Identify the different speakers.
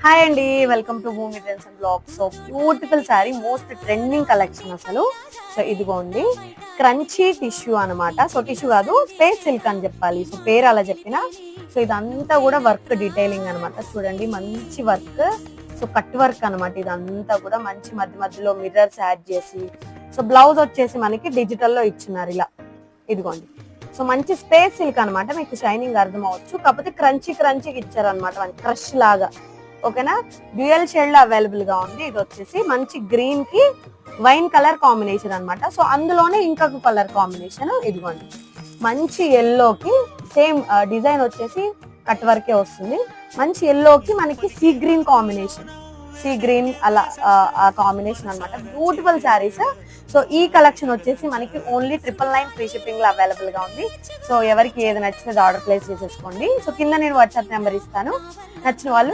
Speaker 1: Hi అండి, welcome to Bhoomi trends and blogs. So beautiful sari, most trending collection అసలు. So ఇదిగోండి, crunchy tissue అనమాట. So tissue కాదు, space silk అని చెప్పాలి. సో పేరు అలా చెప్పిన. సో ఇదంతా కూడా వర్క్ డీటెయిలింగ్ అనమాట. చూడండి, మంచి వర్క్. సో కట్ వర్క్ అనమాట. ఇదంతా కూడా మంచి మధ్య మధ్యలో మిర్రర్స్ యాడ్ చేసి, సో బ్లౌజ్ వచ్చేసి మనకి డిజిటల్లో ఇచ్చినారు ఇలా. ఇదిగోండి, సో మంచి స్పేస్ సిల్క్ అనమాట. మీకు షైనింగ్ అర్థం అవ్వచ్చు, కాకపోతే క్రంచీకి ఇచ్చారు అనమాట, క్రష్ లాగా. ఓకేనా, డ్యూయల్ షేడ్ లో అవైలబుల్ గా ఉంది. ఇది వచ్చేసి మంచి గ్రీన్ కి వైన్ కలర్ కాంబినేషన్ అనమాట. సో అందులోనే ఇంకొక కలర్ కాంబినేషన్ ఇదిగోండి, మంచి ఎల్లోకి సేమ్ డిజైన్ వచ్చేసి కట్ వర్కే వస్తుంది. మంచి ఎల్లోకి మనకి sea green combination, sea green అలా ఆ కాంబినేషన్ అనమాట. బ్యూటిఫుల్ శారీస్. సో ఈ కలెక్షన్ వచ్చేసి మనకి ఓన్లీ 999 ఫ్రీ షిప్పింగ్ లో అవైలబుల్ గా ఉంది. సో ఎవరికి ఏది నచ్చితే ఆర్డర్ ప్లేస్ చేసేసుకోండి. సో కింద నేను వాట్సాప్ నెంబర్ ఇస్తాను, నచ్చిన వాళ్ళు